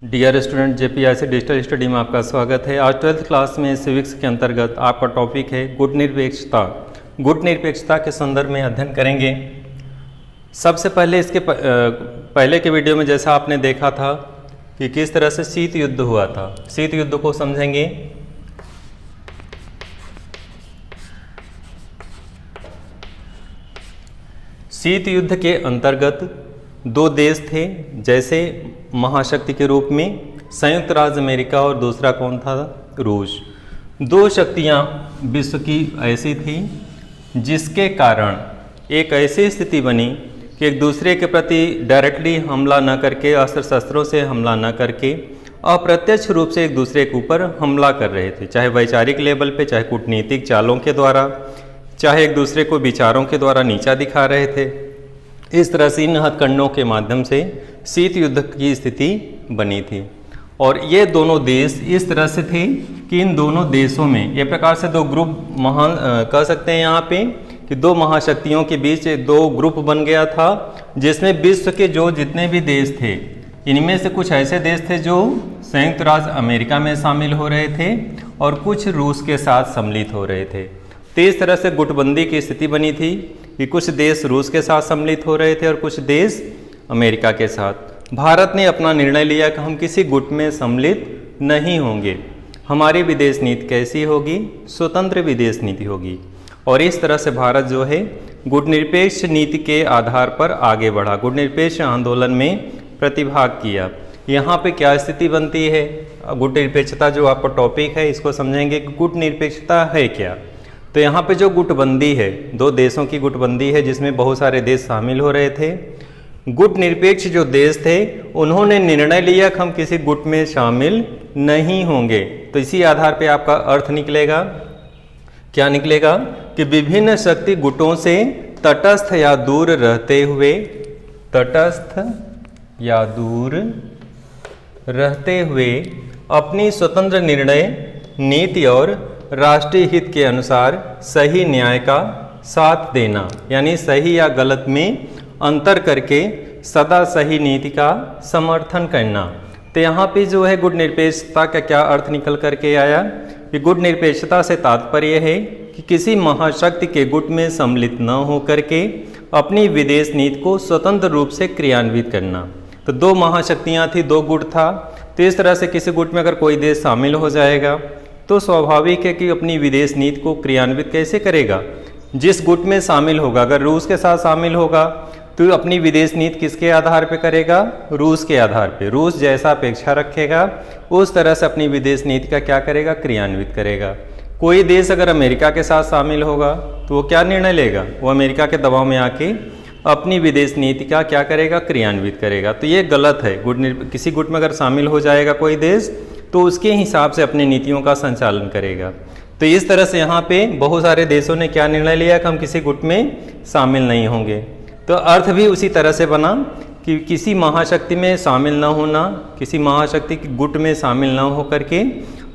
Dear student जेपीआईसी digital study में आपका स्वागत है। आज 12th क्लास में सिविक्स के अंतर्गत आपका टॉपिक है गुट निरपेक्षता। गुट निरपेक्षता के संदर्भ में अध्ययन करेंगे। सबसे पहले इसके पहले के वीडियो में जैसा आपने देखा था कि किस तरह से शीत युद्ध हुआ था, शीत युद्ध को समझेंगे। शीत युद्ध के अंतर्गत दो देश थे जैसे महाशक्ति के रूप में, संयुक्त राज्य अमेरिका और दूसरा कौन था, रूस। दो शक्तियां विश्व की ऐसी थी जिसके कारण एक ऐसी स्थिति बनी कि एक दूसरे के प्रति डायरेक्टली हमला न करके, अस्त्र शस्त्रों से हमला न करके, अप्रत्यक्ष रूप से एक दूसरे के ऊपर हमला कर रहे थे, चाहे वैचारिक लेवल पे, चाहे कूटनीतिक चालों के द्वारा, चाहे एक दूसरे को विचारों के द्वारा नीचा दिखा रहे थे। इस तरह से इन हथकंडों के माध्यम से शीत युद्ध की स्थिति बनी थी। और ये दोनों देश इस तरह से थे कि इन दोनों देशों में ये प्रकार से दो ग्रुप कह सकते हैं यहाँ पे कि दो महाशक्तियों के बीच दो ग्रुप बन गया था, जिसमें विश्व के जो जितने भी देश थे, इनमें से कुछ ऐसे देश थे जो संयुक्त राज्य अमेरिका में शामिल हो रहे थे और कुछ रूस के साथ सम्मिलित हो रहे थे। तो इस तरह से गुटबंदी की स्थिति बनी थी कि कुछ देश रूस के साथ सम्मिलित हो रहे थे और कुछ देश अमेरिका के साथ। भारत ने अपना निर्णय लिया कि हम किसी गुट में सम्मिलित नहीं होंगे, हमारी विदेश नीति कैसी होगी, स्वतंत्र विदेश नीति होगी। और इस तरह से भारत जो है गुटनिरपेक्ष नीति के आधार पर आगे बढ़ा, गुटनिरपेक्ष आंदोलन में प्रतिभाग किया। यहाँ पे क्या स्थिति बनती है, गुटनिरपेक्षता जो आपका टॉपिक है इसको समझेंगे कि गुटनिरपेक्षता है क्या। तो यहाँ पे जो गुटबंदी है, दो देशों की गुटबंदी है जिसमें बहुत सारे देश शामिल हो रहे थे। गुट निरपेक्ष जो देश थे उन्होंने निर्णय लिया कि हम किसी गुट में शामिल नहीं होंगे। तो इसी आधार पे आपका अर्थ निकलेगा, क्या निकलेगा कि विभिन्न शक्ति गुटों से तटस्थ या दूर रहते हुए, तटस्थ या दूर रहते हुए अपनी स्वतंत्र निर्णय नीति और राष्ट्रीय हित के अनुसार सही न्याय का साथ देना, यानी सही या गलत में अंतर करके सदा सही नीति का समर्थन करना। तो यहाँ पे जो है गुट निरपेक्षता का क्या अर्थ निकल करके आया कि गुट निरपेक्षता से तात्पर्य है कि किसी महाशक्ति के गुट में सम्मिलित न हो करके अपनी विदेश नीति को स्वतंत्र रूप से क्रियान्वित करना। तो दो महाशक्तियाँ थी, दो गुट था। तो इस तरह से किसी गुट में अगर कोई देश शामिल हो जाएगा तो स्वाभाविक है कि अपनी विदेश नीति को क्रियान्वित कैसे करेगा, जिस गुट में शामिल होगा। अगर रूस के साथ शामिल होगा तो अपनी विदेश नीति किसके आधार पे करेगा, रूस के आधार पे। रूस जैसा अपेक्षा रखेगा उस तरह से अपनी विदेश नीति का क्या करेगा, क्रियान्वित करेगा। कोई देश अगर अमेरिका के साथ शामिल होगा तो वो क्या निर्णय लेगा, वो अमेरिका के दबाव में आके अपनी विदेश नीति का क्या करेगा, क्रियान्वित करेगा। तो ये गलत है। किसी गुट में अगर शामिल हो जाएगा कोई देश तो उसके हिसाब से अपनी नीतियों का संचालन करेगा। तो इस तरह से यहाँ पे बहुत सारे देशों ने क्या निर्णय लिया कि हम किसी गुट में शामिल नहीं होंगे। तो अर्थ भी उसी तरह से बना कि किसी महाशक्ति में शामिल न होना, किसी महाशक्ति के गुट में शामिल न हो करके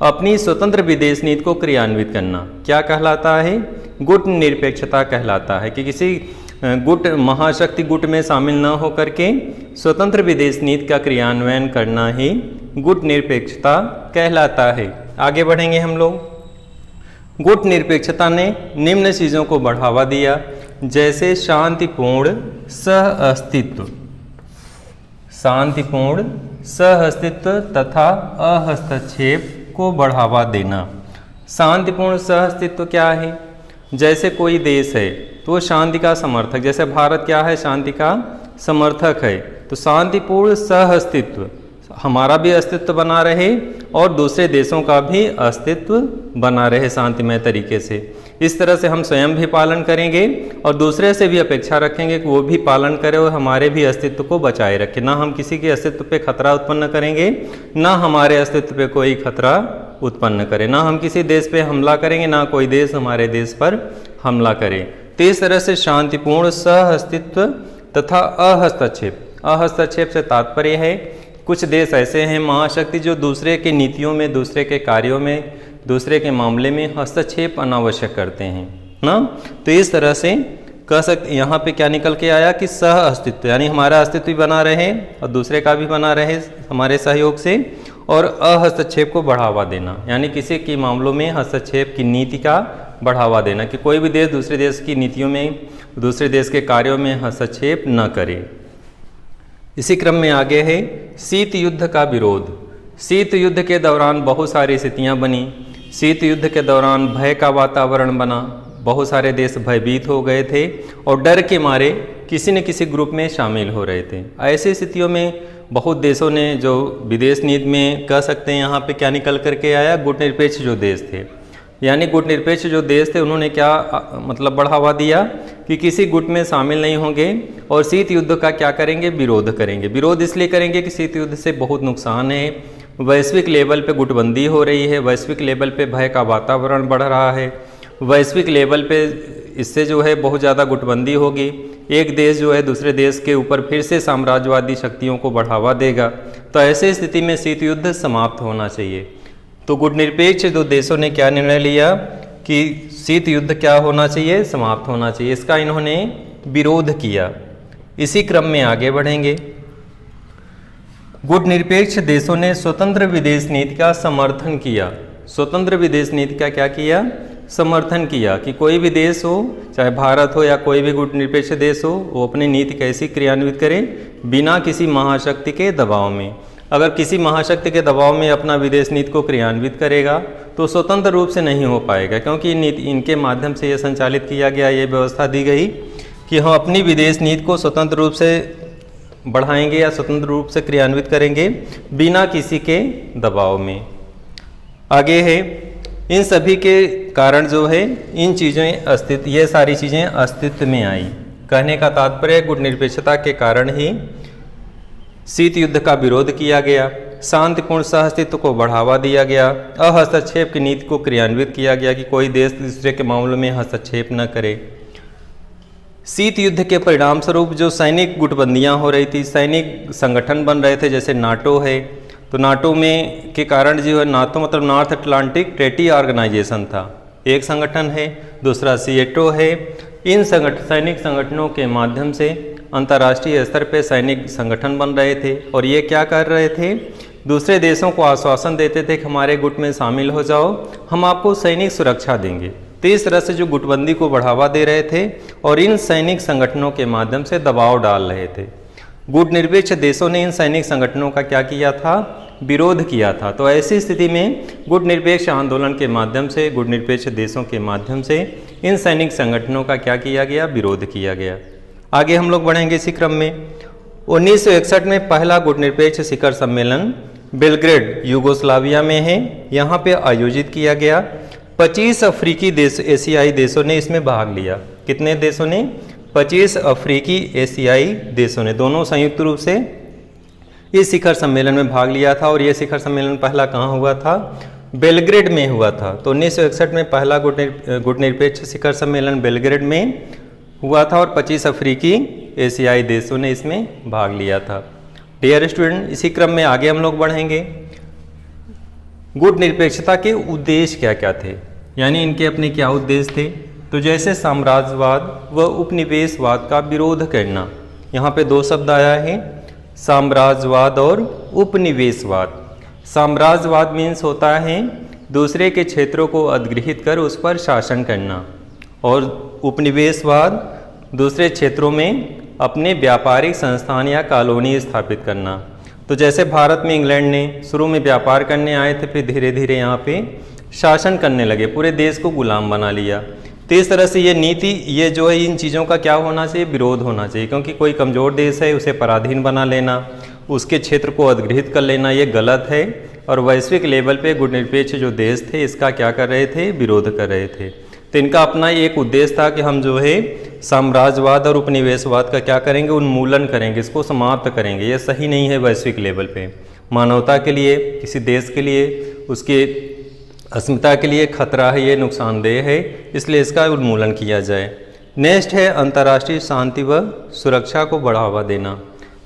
अपनी स्वतंत्र विदेश नीति को क्रियान्वित करना क्या कहलाता है, गुट निरपेक्षता कहलाता है। कि किसी गुट महाशक्ति गुट में शामिल न हो करके स्वतंत्र विदेश नीति का क्रियान्वयन करना ही गुट निरपेक्षता कहलाता है। आगे बढ़ेंगे हम लोग। गुट निरपेक्षता ने निम्न चीज़ों को बढ़ावा दिया, जैसे शांतिपूर्ण सह अस्तित्व, शांतिपूर्ण सह अस्तित्व तथा अहस्तक्षेप को बढ़ावा देना। शांतिपूर्ण सह अस्तित्व क्या है, जैसे कोई देश है तो वो शांति का समर्थक, जैसे भारत क्या है, शांति का समर्थक है। तो शांतिपूर्ण सह अस्तित्व, हमारा भी अस्तित्व बना रहे और दूसरे देशों का भी अस्तित्व बना रहे शांतिमय तरीके से। इस तरह से हम स्वयं भी पालन करेंगे और दूसरे से भी अपेक्षा रखेंगे कि वो भी पालन करे और हमारे भी अस्तित्व को बचाए रखे। ना हम किसी के अस्तित्व पे खतरा उत्पन्न करेंगे, ना हमारे अस्तित्व पे कोई खतरा उत्पन्न करे, ना हम किसी देश पे हमला करेंगे, ना कोई देश हमारे देश पर हमला करे। तो इस तरह से शांतिपूर्ण सह अस्तित्व तथा अहस्तक्षेप, अहस्तक्षेप से तात्पर्य है कुछ देश ऐसे हैं महाशक्ति जो दूसरे के नीतियों में, दूसरे के कार्यों में, दूसरे के मामले में हस्तक्षेप अनावश्यक करते हैं ना। तो इस तरह से कह सकते यहाँ पे क्या निकल के आया कि सह अस्तित्व, यानी हमारा अस्तित्व भी बना रहे और दूसरे का भी बना रहे हमारे सहयोग से, और अहस्तक्षेप को बढ़ावा देना, यानी किसी के मामलों में हस्तक्षेप की नीति का बढ़ावा देना कि कोई भी देश दूसरे देश की नीतियों में, दूसरे देश के कार्यों में हस्तक्षेप न करे। इसी क्रम में आगे है शीत युद्ध का विरोध। शीत युद्ध के दौरान बहुत सारी स्थितियां बनी। शीत युद्ध के दौरान भय का वातावरण बना, बहुत सारे देश भयभीत हो गए थे और डर के मारे किसी न किसी ग्रुप में शामिल हो रहे थे। ऐसी स्थितियों में बहुत देशों ने जो विदेश नीति में कह सकते हैं यहाँ पे क्या निकल करके आया, गुटनिरपेक्ष जो देश थे, यानी गुटनिरपेक्ष जो देश थे उन्होंने क्या मतलब बढ़ावा दिया कि किसी गुट में शामिल नहीं होंगे और शीत युद्ध का क्या करेंगे, विरोध करेंगे। विरोध इसलिए करेंगे कि शीत युद्ध से बहुत नुकसान है, वैश्विक लेवल पे गुटबंदी हो रही है, वैश्विक लेवल पे भय का वातावरण बढ़ रहा है, वैश्विक लेवल पे इससे जो है बहुत ज़्यादा गुटबंदी होगी, एक देश जो है दूसरे देश के ऊपर फिर से साम्राज्यवादी शक्तियों को बढ़ावा देगा। तो ऐसे स्थिति में शीत युद्ध समाप्त होना चाहिए। तो गुटनिरपेक्ष दो देशों ने क्या निर्णय लिया कि शीत युद्ध क्या होना चाहिए, समाप्त होना चाहिए। इसका इन्होंने विरोध किया। इसी क्रम में आगे बढ़ेंगे। गुटनिरपेक्ष देशों ने स्वतंत्र विदेश नीति का समर्थन किया। स्वतंत्र विदेश नीति का क्या किया, समर्थन किया कि कोई भी देश हो, चाहे भारत हो या कोई भी गुटनिरपेक्ष देश हो, वो अपनी नीति कैसी क्रियान्वित करे, बिना किसी महाशक्ति के दबाव में। अगर किसी महाशक्ति के दबाव में अपना विदेश नीति को क्रियान्वित करेगा तो स्वतंत्र रूप से नहीं हो पाएगा, क्योंकि इनके माध्यम से यह संचालित किया गया, ये व्यवस्था दी गई कि हम अपनी विदेश नीति को स्वतंत्र रूप से बढ़ाएंगे या स्वतंत्र रूप से क्रियान्वित करेंगे बिना किसी के दबाव में। आगे है इन सभी के कारण जो है इन चीज़ें अस्तित्व, ये सारी चीज़ें अस्तित्व में आई। कहने का तात्पर्य गुटनिरपेक्षता के कारण ही शीत युद्ध का विरोध किया गया, शांतिपूर्ण सहअस्तित्व को बढ़ावा दिया गया, अहस्तक्षेप की नीति को क्रियान्वित किया गया कि कोई देश दूसरे के मामलों में हस्तक्षेप न करे। शीत युद्ध के परिणाम स्वरूप जो सैनिक गुटबंदियां हो रही थी, सैनिक संगठन बन रहे थे, जैसे नाटो है, तो नाटो में के कारण जो है, नाटो मतलब नॉर्थ अटलांटिक ट्रेटी ऑर्गेनाइजेशन था, एक संगठन है, दूसरा सीएटो है। इन सैनिक संगठनों के माध्यम से अंतर्राष्ट्रीय स्तर पर सैनिक संगठन बन रहे थे और ये क्या कर रहे थे, दूसरे देशों को आश्वासन देते थे कि हमारे गुट में शामिल हो जाओ, हम आपको सैनिक सुरक्षा देंगे। तो इस तरह से जो गुटबंदी को बढ़ावा दे रहे थे और इन सैनिक संगठनों के माध्यम से दबाव डाल रहे थे। गुटनिरपेक्ष देशों ने इन सैनिक संगठनों का क्या किया था, विरोध किया था। तो ऐसी स्थिति में गुटनिरपेक्ष आंदोलन के माध्यम से, गुटनिरपेक्ष देशों के माध्यम से इन सैनिक संगठनों का क्या किया गया, विरोध किया गया। आगे हम लोग बढ़ेंगे इसी क्रम में। 1961 में पहला गुटनिरपेक्ष शिखर सम्मेलन बेलग्रेड यूगोस्लाविया में है, यहाँ पे आयोजित किया गया। 25 अफ्रीकी देश, एशियाई देशों ने इसमें भाग लिया। कितने देशों ने, 25 अफ्रीकी एशियाई देशों ने, दोनों संयुक्त रूप से इस शिखर सम्मेलन में भाग लिया था। और ये शिखर सम्मेलन पहला कहाँ हुआ था, बेलग्रेड में हुआ था। तो 1961 में पहला गुटनिरपेक्ष शिखर सम्मेलन बेलग्रेड में हुआ था और 25 अफ्रीकी एशियाई देशों ने इसमें भाग लिया था। डियर स्टूडेंट, इसी क्रम में आगे हम लोग बढ़ेंगे। गुटनिरपेक्षता के उद्देश्य क्या क्या थे, यानी इनके अपने क्या उद्देश्य थे। तो जैसे साम्राज्यवाद व उपनिवेशवाद का विरोध करना, यहाँ पे दो शब्द आया है, साम्राज्यवाद और उपनिवेशवाद। साम्राज्यवाद मीन्स होता है दूसरे के क्षेत्रों को अधिग्रहित कर उस पर शासन करना, और उपनिवेशवाद दूसरे क्षेत्रों में अपने व्यापारिक संस्थान या कॉलोनी स्थापित करना। तो जैसे भारत में इंग्लैंड ने शुरू में व्यापार करने आए थे, फिर धीरे धीरे यहाँ पे शासन करने लगे, पूरे देश को गुलाम बना लिया। तो इस तरह से ये नीति, ये जो है, इन चीज़ों का क्या होना चाहिए, विरोध होना चाहिए। क्योंकि कोई कमज़ोर देश है उसे पराधीन बना लेना, उसके क्षेत्र को अधिग्रहित कर लेना, ये गलत है। और वैश्विक लेवल पे गुटनिरपेक्ष जो देश थे इसका क्या कर रहे थे, विरोध कर रहे थे। तो इनका अपना एक उद्देश्य था कि हम जो है साम्राज्यवाद और उपनिवेशवाद का क्या करेंगे, उन्मूलन करेंगे, इसको समाप्त करेंगे। ये सही नहीं है वैश्विक लेवल पे, मानवता के लिए, किसी देश के लिए, उसके अस्मिता के लिए खतरा है, ये नुकसानदेह है, इसलिए इसका उन्मूलन किया जाए। नेक्स्ट है अंतर्राष्ट्रीय शांति व सुरक्षा को बढ़ावा देना।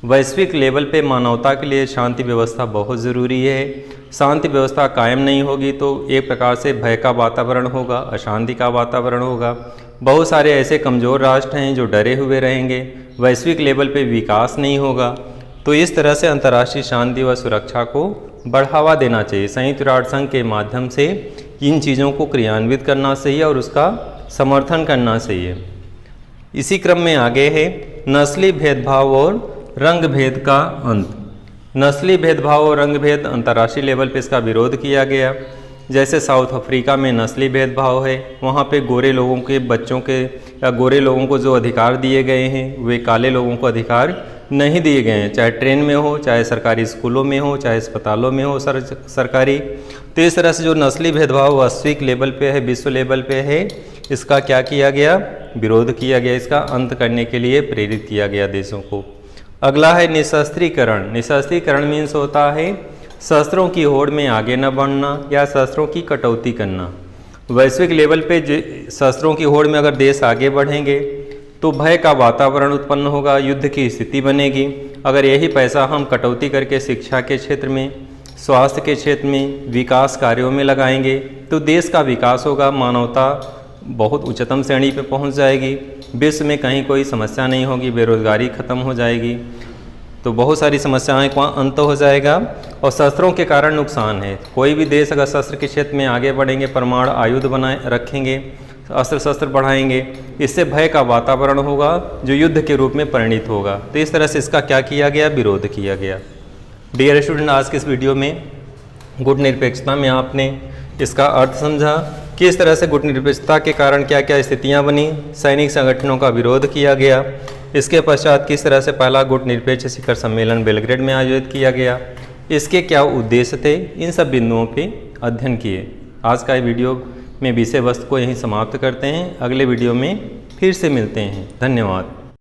वैश्विक लेवल पे मानवता के लिए शांति व्यवस्था बहुत ज़रूरी है। शांति व्यवस्था कायम नहीं होगी तो एक प्रकार से भय का वातावरण होगा, अशांति का वातावरण होगा। बहुत सारे ऐसे कमज़ोर राष्ट्र हैं जो डरे हुए रहेंगे, वैश्विक लेवल पे विकास नहीं होगा। तो इस तरह से अंतर्राष्ट्रीय शांति व सुरक्षा को बढ़ावा देना चाहिए। संयुक्त राष्ट्र संघ के माध्यम से इन चीज़ों को क्रियान्वित करना चाहिए और उसका समर्थन करना चाहिए। इसी क्रम में आगे है नस्ली भेदभाव और रंग भेद का अंत। नस्ली भेदभाव और रंग भेद अंतर्राष्ट्रीय लेवल पे इसका विरोध किया गया। जैसे साउथ अफ्रीका में नस्ली भेदभाव है, वहाँ पे गोरे लोगों के बच्चों के या गोरे लोगों को जो अधिकार दिए गए हैं वे काले लोगों को अधिकार नहीं दिए गए हैं, चाहे ट्रेन में हो, चाहे सरकारी स्कूलों में हो, चाहे अस्पतालों में हो सरकारी। तो इस तरह से जो नस्ली भेदभाव वैश्विक लेवल पे है, विश्व लेवल पे है, इसका क्या किया गया, विरोध किया गया, इसका अंत करने के लिए प्रेरित किया गया देशों को। अगला है निशस्त्रीकरण। निशस्त्रीकरण मीन्स होता है शस्त्रों की होड़ में आगे न बढ़ना या शस्त्रों की कटौती करना। वैश्विक लेवल पे शस्त्रों की होड़ में अगर देश आगे बढ़ेंगे तो भय का वातावरण उत्पन्न होगा, युद्ध की स्थिति बनेगी। अगर यही पैसा हम कटौती करके शिक्षा के क्षेत्र में, स्वास्थ्य के क्षेत्र में, विकास कार्यों में लगाएंगे तो देश का विकास होगा, मानवता बहुत उच्चतम श्रेणी पे पहुंच जाएगी, विश्व में कहीं कोई समस्या नहीं होगी, बेरोजगारी खत्म हो जाएगी, तो बहुत सारी समस्याएं का अंत हो जाएगा। और शस्त्रों के कारण नुकसान है, कोई भी देश अगर शस्त्र के क्षेत्र में आगे बढ़ेंगे, परमाणु आयुध बनाए रखेंगे, अस्त्र शस्त्र बढ़ाएंगे, इससे भय का वातावरण होगा जो युद्ध के रूप में परिणित होगा। तो इस तरह से इसका क्या किया गया, विरोध किया गया। डियर स्टूडेंट, आज के इस वीडियो में गुट निरपेक्षता में आपने इसका अर्थ समझा, किस तरह से गुट निरपेक्षता के कारण क्या क्या स्थितियां बनी, सैनिक संगठनों का विरोध किया गया, इसके पश्चात किस तरह से पहला गुट निरपेक्ष शिखर सम्मेलन बेलग्रेड में आयोजित किया गया, इसके क्या उद्देश्य थे, इन सब बिंदुओं पे अध्ययन किए। आज का वीडियो में विषय वस्तु को यहीं समाप्त करते हैं। अगले वीडियो में फिर से मिलते हैं। धन्यवाद।